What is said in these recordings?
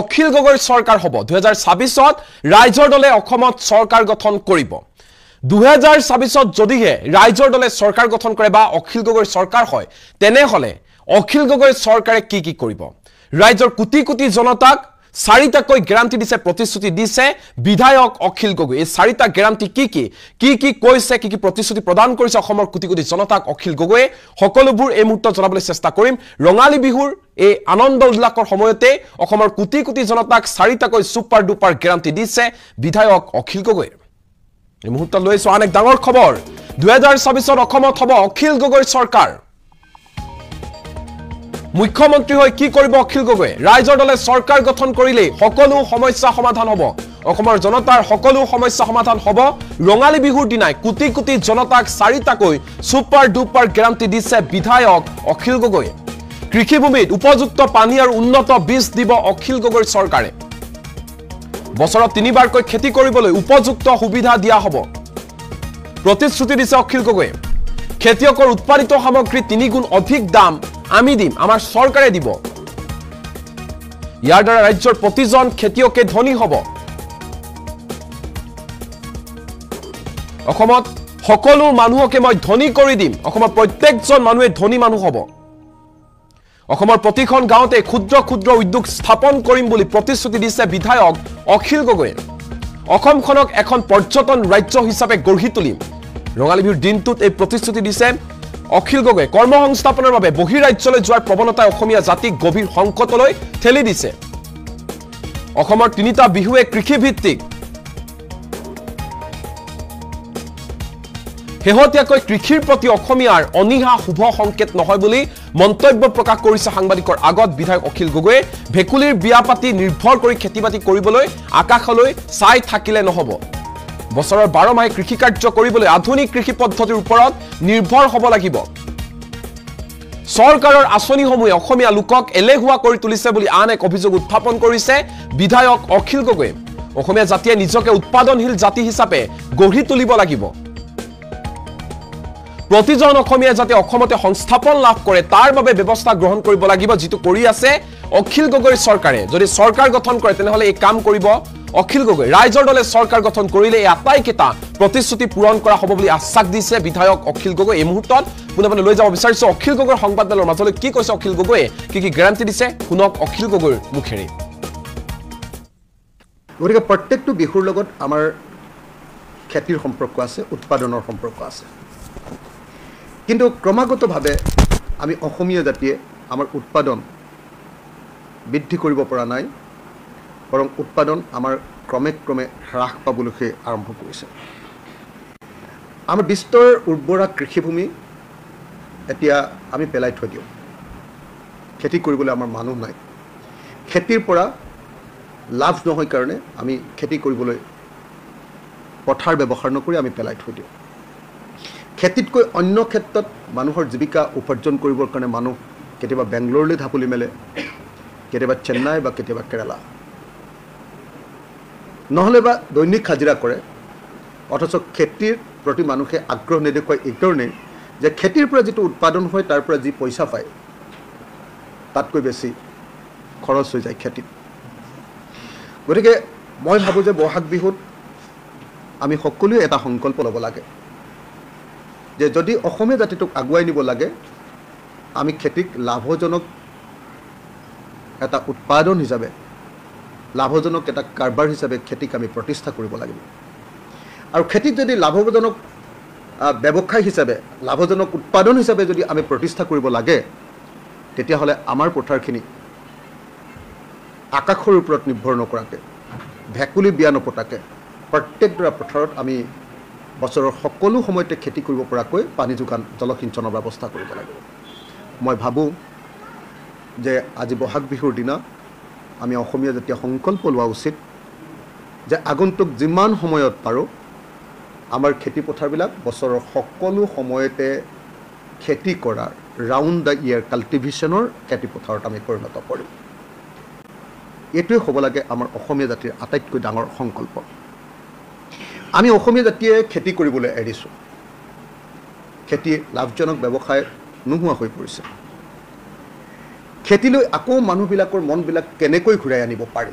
অখিল গগৈৰ চৰকাৰ হ'ব 2026ত ৰাইজৰ দলে অসমত চৰকাৰ গঠন কৰিব 2026ত যদিহে ৰাইজৰ দলে চৰকাৰ গঠন কৰে বা অখিল গগৈৰ চৰকাৰ হয় তেনেহলে অখিল গগৈৰ চৰকাৰে কি কৰিব ৰাইজৰ কোটি কোটি জনতাক চাৰিটাকৈ গ্যাৰান্টি দিছে প্ৰতিশ্ৰুতি দিছে বিধায়ক অখিল গগৈ এই চাৰিটা গ্যাৰান্টি কি কৈছে কি প্ৰতিশ্ৰুতি প্ৰদান কৰিছে অসমৰ কোটি কোটি জনতাক অখিল গগৈয়ে সকলোবোৰ এই মুহূৰ্তত জনাবলৈ চেষ্টা কৰিম ৰঙালী বিহুৰ এই আনন্দ উল্লাসৰ সময়তে অসমৰ কোটি কোটি জনতাক চাৰিটাকৈ সুপাৰ ডুপাৰ গ্যাৰান্টি দিছে বিধায়ক অখিল গগৈ এই মুহূৰ্তত লৈছো আন এক ডাঙৰ খবৰ 2026ত অসমত হ'ব অখিল গগৈৰ চৰকাৰ মুখ্যমন্ত্ৰী হৈ কি কৰিব অখিল গগৈ ৰাইজৰ দলে চৰকাৰ গঠন কৰিলে সকলো সমস্যা সমাধান হ'ব অসমৰ জনতাৰ সকলো সমস্যা সমাধান হ'ব ৰঙালী বিহুৰ দিনাই কোটি কোটি জনতাক চাৰিটাকৈ সুপাৰ ডুপাৰ গ্যাৰান্টি দিছে বিধায়ক অখিল গগৈ কৃষিভূমিত উপযুক্ত পানী আৰু উন্নত বীজ দিব অখিল গগৈৰ চৰকাৰে বছৰত তিনিবাৰকৈ খেতি কৰিবলৈ উপযুক্ত সুবিধা দিয়া হ'ব প্ৰতিশ্ৰুতি দিছে অখিল গগৈ খেতিয়কৰ উৎপাদিত সামগ্ৰী 3 গুণ অধিক দাম আমি দিম আমাৰ চৰকাৰে দিব ইয়াৰ দ্বাৰা ৰাজ্যৰ প্ৰতিজন খেতিয়কে ধনী হ'ব অসমত সকলো মানুহকে মই ধনী কৰি দিম অসমৰ প্ৰত্যেকজন মানুহে ধনী মানুহ হ'ব অসমৰ প্ৰতিখন গাঁৱতে ক্ষুদ্ৰ ক্ষুদ্ৰ উদ্যোগ স্থাপন কৰিম বুলি প্ৰতিশ্ৰুতি দিছে বিধায়ক অখিল গগৈ অসমখনক এখন পৰ্যটন ৰাজ্য হিচাপে গঢ়ি তুলিম ৰঙালী বিহুৰ দিনটোত এই প্ৰতিশ্ৰুতি দিছে অখিল গগৈ কৰ্মসংস্থাপনৰ বাবে বহিৰাজ্যলৈ যোৱাৰ প্ৰৱণতাই অসমীয়া জাতিক গভীৰ সংকটলৈ ঠেলি দিছে অসমৰ তিনিটা বিহুৱে কৃষিভিত্তিক শেহতীয়াকৈ কৃষিৰ প্ৰতি অসমীয়াৰ অনিহা শুভ সংকেত নহয় বুলি মন্তব্য প্ৰকাশ কৰিছে সাংবাদিকৰ আগত বিধায়ক অখিল গগৈয়ে ভেকুলীৰ বিয়া পাতি নিৰ্ভৰ কৰি খেতিবাতি কৰিবলৈ আকাশলৈ চাই থাকিলে নহব বছৰৰ 12 মাহে কৃষি কাৰ্য কৰিবলৈ আধুনিক কৃষি পদ্ধতিৰ ওপৰত নিৰ্ভৰ হ'ব লাগিব চৰকাৰৰ আঁচনিসমূহে অসমীয়া লোকক এলেহুৱা কৰি তুলিছে বুলি আন এক অভিযোগ উত্থাপন কৰিছে বিধায়ক অখিল গগৈ অসমীয়া জাতিয়ে নিজকে উৎপাদনশীল জাতি হিচাপে গঢ়ি তুলিব লাগিব প্ৰতিজন অসমীয়া যাতে অসমতে সংস্থাপন লাভ কৰে তাৰ বাবে ব্যৱস্থা গ্ৰহণ কৰিব লাগিব যেটো কৰি আছে অখিল গগৈৰ চৰকাৰে যদি চৰকাৰ গঠন কৰে তেনেহলে এই কাম কৰিব অখিল গগৈ ৰাইজৰ দলে চৰকাৰ গঠন কৰিলে এই আটাইকেইটা প্ৰতিশ্ৰুতি পূৰণ কৰা হ'ব বুলি আশ্বাস দিছে বিধায়ক অখিল গগৈ এই মুহূৰ্তত পুনৰবাৰ লৈ যাব বিচাৰিছো অখিল গগৈৰ সংবাদমেলৰ মাজলৈ কি কৈছে অখিল গগৈয়ে কি গ্যাৰান্টি দিছে শুনক অখিল গগৈৰ মুখেৰে গতিকে প্ৰত্যেকটো বিহুৰ লগত আমাৰ খেতিৰ সম্পৰ্ক আছে উৎপাদনৰ সম্পৰ্ক আছে কিন্তু ক্ৰমাগতভাৱে আমি অসমীয়া জাতিয়ে আমাৰ উৎপাদন বৃদ্ধি কৰিব পৰা নাই বৰং উৎপাদন আমাৰ ক্ৰমে হ্ৰাস পাবলৈ আৰম্ভ কৰিছে আমাৰ বিস্তৰ উৰ্বৰা কৃষিভূমি এতিয়া আমি পেলাই থৈ দিওঁ খেতি কৰিবলৈ আমাৰ মানুহ নাই খেতিৰ পৰা লাভ নহয় কাৰণে আমি খেতি কৰিবলৈ পথাৰ ব্যৱহাৰ নকৰি আমি পেলাই থৈ দিওঁ খেতিতকৈ অন্য ক্ষেত্ৰত মানুহৰ জীৱিকা উপাৰ্জন কৰিবৰ কাৰণে মানুহ কেতিয়াবা বেংগলোৰলৈ ঢাপলি মেলে কেতিয়াবা চেন্নাই বা কেতিয়াবা কেৰালা নহলে বা দৈনিক হাজিৰা কৰে অথচ খেতিৰ প্ৰতি মানুহে আগ্ৰহ নেদেখুৱাই এই কাৰণে যে খেতিৰ পৰা যেটো উৎপাদন হয় তাৰ পৰা যি পইচা পায় তাতকৈ বেছি খৰচ হৈ যায় খেতিত গতিকে মই ভাবো যে বহাগ বিহুত আমি সকলোৱে এটা সংকল্প ল'ব লাগে যে যদি অসমীয়া জাতিটোক আগুৱাই নিব লাগে আমি খেতিক লাভজনক এটা উৎপাদন হিচাপে লাভজনক এটা কাৰবাৰ হিচাপে খেতিক আমি প্ৰতিষ্ঠা কৰিব লাগিব আৰু খেতিক যদি লাভজনক ব্যৱসায় হিচাপে লাভজনক উৎপাদন হিচাপে যদি আমি প্ৰতিষ্ঠা কৰিব লাগে তেতিয়াহ'লে আমাৰ পথাৰখিনি আকাশৰ ওপৰত নিৰ্ভৰ নকৰাকে ভেকুলী বিয়া নপতাকে প্ৰত্যেকটা পথাৰত আমি বছৰৰ সকলো সময়তে খেতি কৰিব পৰাকৈ পানী যোগান জলসিঞ্চনৰ ব্যৱস্থা কৰিব লাগিব মই ভাবোঁ যে আজি বহাগ বিহুৰ দিনা আমি অসমীয়া জাতীয় সংকল্প লোৱা উচিত যে আগন্তুক যিমান সময়ত পাৰোঁ আমাৰ খেতি পথাৰবিলাক বছৰৰ সকলো সময়তে খেতি কৰাৰ ৰাউণ্ড দ্য ইয়েৰ কাল্টিভেশ্যনৰ খেতি পথাৰত আমি পৰিণত কৰিম এইটোৱে হ'ব লাগে আমাৰ অসমীয়া জাতিৰ আটাইতকৈ ডাঙৰ সংকল্প আমি অসমীয়া জাতিয়ে খেতি কৰিবলৈ এৰিছোঁ খেতি লাভজনক ব্যৱসায় নোহোৱা হৈ পৰিছে খেতিলৈ আকৌ মানুহবিলাকৰ মনবিলাক কেনেকৈ ঘূৰাই আনিব পাৰে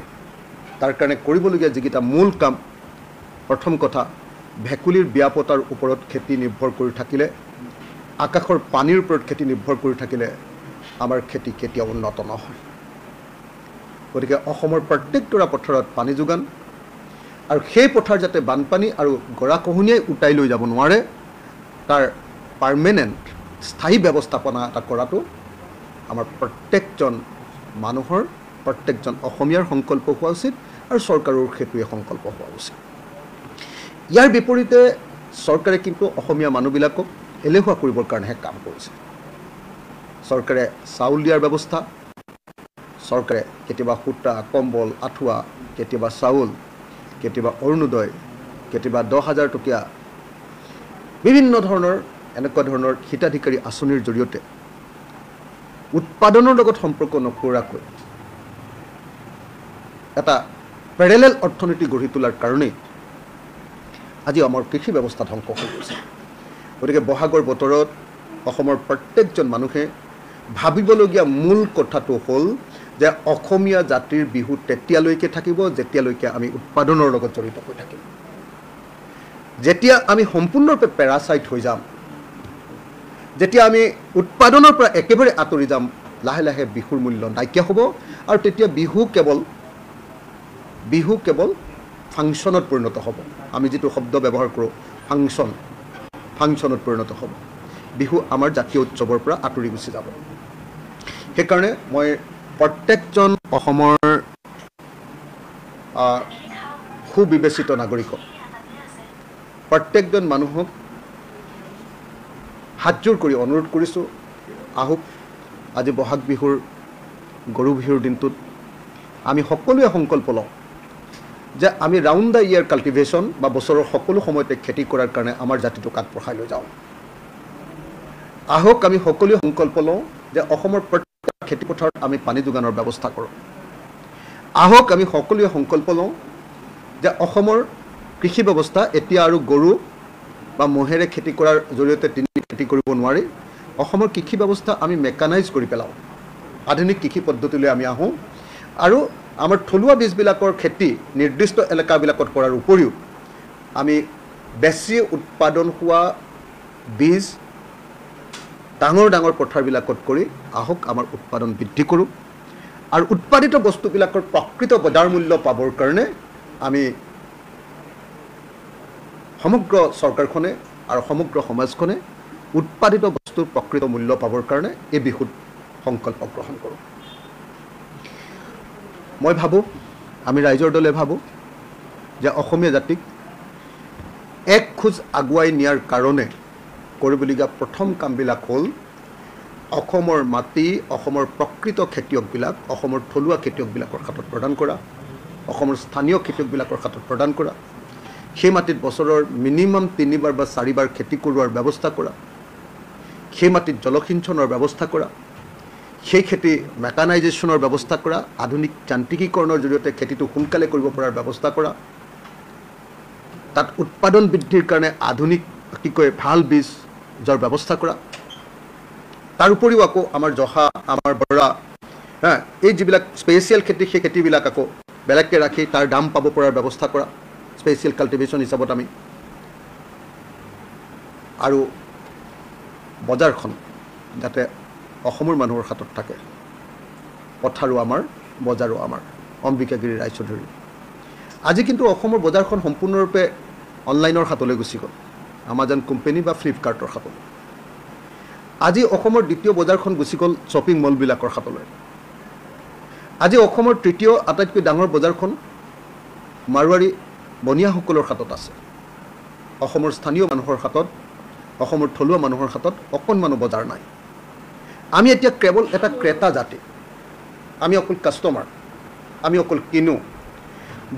তাৰ কাৰণে কৰিবলগীয়া যিকেইটা মূল কাম প্ৰথম কথা ভেকুলীৰ বিয়া পতাৰ ওপৰত খেতি নিৰ্ভৰ কৰি থাকিলে আকাশৰ পানীৰ ওপৰত খেতি নিৰ্ভৰ কৰি থাকিলে আমাৰ খেতি কেতিয়াও উন্নত নহয় গতিকে অসমৰ প্ৰত্যেকটোৰা পথাৰত পানী যোগান আৰু সেই পথাৰ যাতে বানপানী আৰু গৰাখহনীয়াই উটাই লৈ যাব নোৱাৰে তাৰ পাৰ্মানেণ্ট স্থায়ী ব্যৱস্থাপনা এটা কৰাটো আমাৰ প্ৰত্যেকজন মানুহৰ প্ৰত্যেকজন অসমীয়াৰ সংকল্প হোৱা উচিত আৰু চৰকাৰৰ সেইটোৱে সংকল্প হোৱা উচিত ইয়াৰ বিপৰীতে চৰকাৰে কিন্তু অসমীয়া মানুহবিলাকক এলেহুৱা কৰিবৰ কাৰণেহে কাম কৰিছে চৰকাৰে চাউল দিয়াৰ ব্যৱস্থা চৰকাৰে কেতিয়াবা সূতা কম্বল আঁঠুৱা কেতিয়াবা চাউল কেতিয়াবা অৰুণোদয় কেতিয়াবা 10,000 টকীয়া বিভিন্ন ধৰণৰ এনেকুৱা ধৰণৰ হিতাধিকাৰী আঁচনিৰ জৰিয়তে উৎপাদনৰ লগত সম্পৰ্ক নকৰাকৈ এটা পেৰেলেল অৰ্থনীতি গঢ়ি তোলাৰ কাৰণেই আজি আমাৰ কৃষি ব্যৱস্থা ধ্বংস হৈ গৈছে গতিকে বহাগৰ বতৰত অসমৰ প্ৰত্যেকজন মানুহে ভাবিবলগীয়া মূল কথাটো হ'ল যে অসমীয়া জাতিৰ বিহু তেতিয়ালৈকে থাকিব যেতিয়ালৈকে আমি উৎপাদনৰ লগত জড়িত হৈ থাকিম যেতিয়া আমি সম্পূৰ্ণৰূপে পেৰাচাইট হৈ যাম যেতিয়া আমি উৎপাদনৰ পৰা একেবাৰে আঁতৰি যাম লাহে লাহে বিহুৰ মূল্য নাইকিয়া হ'ব আৰু তেতিয়া বিহু কেৱল ফাংচনত পৰিণত হ'ব আমি যিটো শব্দ ব্যৱহাৰ কৰোঁ ফাংচনত পৰিণত হ'ব বিহু আমাৰ জাতীয় উৎসৱৰ পৰা আঁতৰি গুচি যাব সেইকাৰণে মই প্ৰত্যেকজন অসমৰ সুবিবেচিত নাগৰিকক প্ৰত্যেকজন মানুহক হাতজোৰ কৰি অনুৰোধ কৰিছোঁ আহক আজি বহাগ বিহুৰ গৰু বিহুৰ দিনটোত আমি সকলোৱে সংকল্প লওঁ যে আমি ৰাউণ্ড দ্য ইয়াৰ কাল্টিভেশ্যন বা বছৰৰ সকলো সময়তে খেতি কৰাৰ কাৰণে আমাৰ জাতিটোক আগবঢ়াই লৈ যাওঁ আহক আমি সকলোৱে সংকল্প লওঁ যে অসমৰ প্ৰত্যেক খেতিপথাৰত আমি পানী যোগানৰ ব্যৱস্থা কৰোঁ আহক আমি সকলোৱে সংকল্প লওঁ যে অসমৰ কৃষি ব্যৱস্থা এতিয়া আৰু গৰু বা মহেৰে খেতি কৰাৰ জৰিয়তে খেতি কৰিব নোৱাৰি অসমৰ কৃষি ব্যৱস্থা আমি মেকানাইজ কৰি পেলাওঁ আধুনিক কৃষি পদ্ধতিলৈ আমি আহোঁ আৰু আমাৰ থলুৱা বীজবিলাকৰ খেতি নিৰ্দিষ্ট এলেকাবিলাকত কৰাৰ উপৰিও আমি বেছি উৎপাদন হোৱা বীজ ডাঙৰ ডাঙৰ পথাৰবিলাকত কৰি আহক আমাৰ উৎপাদন বৃদ্ধি কৰোঁ আৰু উৎপাদিত বস্তুবিলাকৰ প্ৰকৃত বজাৰ মূল্য পাবৰ কাৰণে আমি সমগ্ৰ চৰকাৰখনে আৰু সমগ্ৰ সমাজখনে উৎপাদিত বস্তুৰ প্ৰকৃত মূল্য পাবৰ কাৰণে এই বিহুত সংকল্প গ্ৰহণ কৰোঁ মই ভাবোঁ আমি ৰাইজৰ দলে ভাবোঁ যে অসমীয়া জাতিক এক খোজ আগুৱাই নিয়াৰ কাৰণে কৰিবলগীয়া প্ৰথম কামবিলাক হ'ল অসমৰ মাটি অসমৰ প্ৰকৃত খেতিয়কবিলাক অসমৰ থলুৱা খেতিয়কবিলাকৰ হাতত প্ৰদান কৰা অসমৰ স্থানীয় খেতিয়কবিলাকৰ হাতত প্ৰদান কৰা সেই মাটিত বছৰৰ মিনিমাম 3বাৰ বা 4বাৰ খেতি কৰোৱাৰ ব্যৱস্থা কৰা সেই মাটিত জলসিঞ্চনৰ ব্যৱস্থা কৰা সেই খেতি মেকানাইজেশ্যনৰ ব্যৱস্থা কৰা আধুনিক যান্ত্ৰিকীকৰণৰ জৰিয়তে খেতিটো সোনকালে কৰিব পৰাৰ ব্যৱস্থা কৰা তাত উৎপাদন বৃদ্ধিৰ কাৰণে আধুনিক কি কয় ভাল বীজৰ ব্যৱস্থা কৰা তাৰ উপৰিও আকৌ আমাৰ জহা আমাৰ বৰা এই যিবিলাক স্পেচিয়েল খেতি সেই খেতিবিলাক আকৌ বেলেগকৈ ৰাখি তাৰ দাম পাব পৰাৰ ব্যৱস্থা কৰা স্পেচিয়েল কাল্টিভেশ্যন হিচাপত আমি আৰু বজাৰখন যাতে অসমৰ মানুহৰ হাতত থাকে পথাৰো আমাৰ বজাৰো আমাৰ অম্বিকাগিৰি ৰায়চৌধুৰী আজি কিন্তু অসমৰ বজাৰখন সম্পূৰ্ণৰূপে অনলাইনৰ হাতলৈ গুচি গ'ল আমাজন কোম্পানী বা ফ্লিপকাৰ্টৰ হাতলৈ আজি অসমৰ দ্বিতীয় বজাৰখন গুচি গ'ল শ্বপিং মলবিলাকৰ হাতলৈ আজি অসমৰ তৃতীয় আটাইতকৈ ডাঙৰ বজাৰখন মাৰোৱাৰী বনিয়াসকলৰ হাতত আছে অসমৰ স্থানীয় মানুহৰ হাতত অসমৰ থলুৱা মানুহৰ হাতত অকণমানো বজাৰ নাই আমি এতিয়া কেৱল এটা ক্ৰেতা জাতি আমি অকল কাষ্টমাৰ আমি অকল কিনো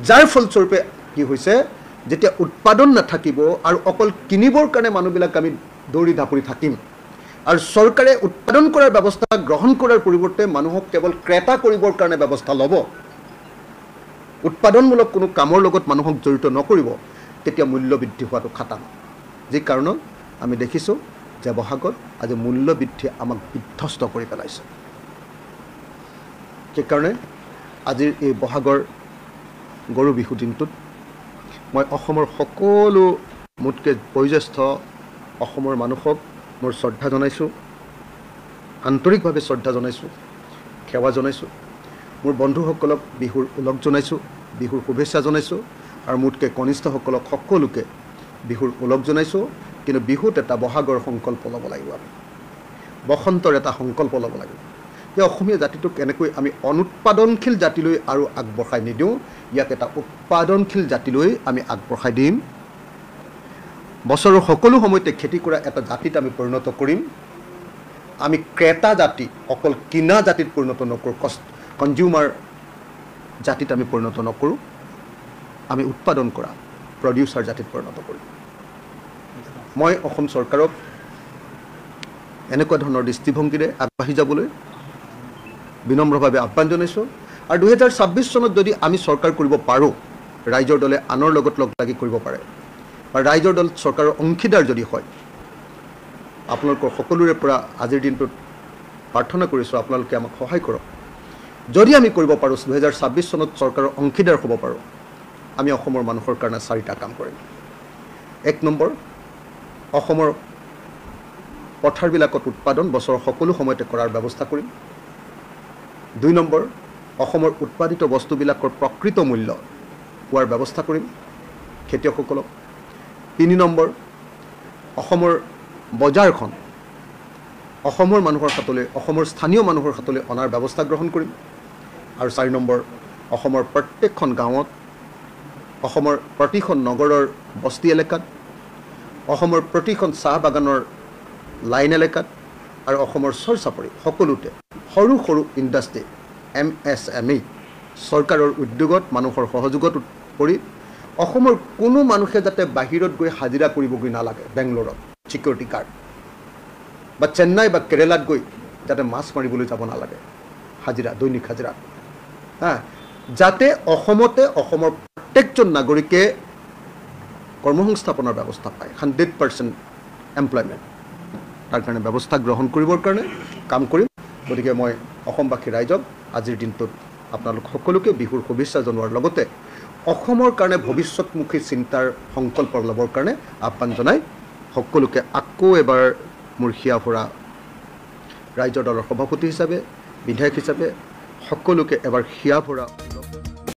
যাৰ ফলস্বৰূপে কি হৈছে যেতিয়া উৎপাদন নাথাকিব আৰু অকল কিনিবৰ কাৰণে মানুহবিলাক আমি দৌৰি ধাপৰি থাকিম আৰু চৰকাৰে উৎপাদন কৰাৰ ব্যৱস্থা গ্ৰহণ কৰাৰ পৰিৱৰ্তে মানুহক কেৱল ক্ৰেতা কৰিবৰ কাৰণে ব্যৱস্থা ল'ব উৎপাদনমূলক কোনো কামৰ লগত মানুহক জড়িত নকৰিব তেতিয়া মূল্য বৃদ্ধি হোৱাটো খাটাং যি কাৰণত আমি দেখিছোঁ যে বহাগত আজি মূল্য বৃদ্ধি আমাক বিধ্বস্ত কৰি পেলাইছে সেইকাৰণে আজিৰ এই বহাগৰ গৰু বিহু দিনটোত মই অসমৰ সকলো মোতকৈ বয়োজ্যেষ্ঠ অসমৰ মানুহক মোৰ শ্ৰদ্ধা জনাইছোঁ, আন্তৰিকভাৱে শ্ৰদ্ধা জনাইছোঁ, সেৱা জনাইছোঁ। মোৰ বন্ধুসকলক বিহুৰ ওলগ জনাইছোঁ, বিহুৰ শুভেচ্ছা জনাইছোঁ, আৰু মোতকৈ কনিষ্ঠসকলক সকলোকে বিহুৰ ওলগ জনাইছোঁ। কিন্তু বিহুত এটা বহাগৰ সংকল্প ল'ব লাগিব, আমি বসন্তৰ এটা সংকল্প ল'ব লাগিব যে অসমীয়া জাতিটোক কেনেকৈ আমি অনুৎপাদনশীল জাতিলৈ আৰু আগবঢ়াই নিদিওঁ, ইয়াক এটা উৎপাদনশীল জাতিলৈ আমি আগবঢ়াই দিম। বছৰৰ সকলো সময়তে খেতি কৰা এটা জাতিত আমি পৰিণত কৰিম। আমি ক্ৰেতা জাতি, অকল কিনা জাতিত পৰিণত নকৰোঁ, কনজিউমাৰ জাতিত আমি পৰিণত নকৰোঁ, আমি উৎপাদন কৰা প্ৰডিউচাৰ জাতিত পৰিণত কৰিম। মই অসম চৰকাৰক এনেকুৱা ধৰণৰ দৃষ্টিভংগীৰে আগবাঢ়ি যাবলৈ বিনম্ৰভাৱে আহ্বান জনাইছোঁ। আৰু 2026 চনত যদি আমি চৰকাৰ কৰিব পাৰোঁ, ৰাইজৰ দলে আনৰ লগত লগ লাগি কৰিব পাৰে, বা ৰাইজৰ দল চৰকাৰৰ অংশীদাৰ যদি হয়, আপোনালোকৰ সকলোৰে পৰা আজিৰ দিনটোত প্ৰাৰ্থনা কৰিছোঁ আপোনালোকে আমাক সহায় কৰক। যদি আমি কৰিব পাৰোঁ 2026 চনত চৰকাৰৰ অংশীদাৰ হ'ব পাৰোঁ, আমি অসমৰ মানুহৰ কাৰণে 4টা কাম কৰিম। 1 নম্বৰ, অসমৰ পথাৰবিলাকত উৎপাদন বছৰৰ সকলো সময়তে কৰাৰ ব্যৱস্থা কৰিম। 2 নম্বৰ, অসমৰ উৎপাদিত বস্তুবিলাকৰ প্ৰকৃত মূল্য পোৱাৰ ব্যৱস্থা কৰিম খেতিয়কসকলক। 3 নম্বৰ, অসমৰ বজাৰখন অসমৰ মানুহৰ হাতলৈ, অসমৰ স্থানীয় মানুহৰ হাতলৈ অনাৰ ব্যৱস্থা গ্ৰহণ কৰিম। আৰু 4 নম্বৰ, অসমৰ প্ৰত্যেকখন গাঁৱত, অসমৰ প্ৰতিখন নগৰৰ বস্তি এলেকাত, অসমৰ প্ৰতিখন চাহ বাগানৰ লাইন এলেকাত আৰু অসমৰ চৰ চাপৰি সকলোতে সৰু সৰু ইণ্ডাষ্ট্ৰী MSME চৰকাৰৰ উদ্যোগত মানুহৰ সহযোগত কৰি অসমৰ কোনো মানুহে যাতে বাহিৰত গৈ হাজিৰা কৰিবগৈ নালাগে, বেংগলোৰত ছিকিউৰিটি গাৰ্ড, বা চেন্নাই বা কেৰেলাত গৈ যাতে মাছ মাৰিবলৈ যাব নালাগে হাজিৰা, দৈনিক হাজিৰা, যাতে অসমতে অসমৰ প্ৰত্যেকজন নাগৰিকে কৰ্মসংস্থাপনৰ ব্যৱস্থা পায়, 100% এমপ্লয়মেণ্ট, তাৰ কাৰণে ব্যৱস্থা গ্ৰহণ কৰিবৰ কাৰণে কাম কৰিম। গতিকে মই অসমবাসী ৰাইজক আজিৰ দিনটোত আপোনালোক সকলোকে বিহুৰ শুভেচ্ছা জনোৱাৰ লগতে অসমৰ কাৰণে ভৱিষ্যতমুখী চিন্তাৰ সংকল্প ল'বৰ কাৰণে আহ্বান জনাই সকলোকে আকৌ এবাৰ মোৰ হিয়া ভৰা ৰাইজৰ দলৰ সভাপতি হিচাপে, বিধায়ক হিচাপে সকলোকে এবাৰ হিয়া ভৰা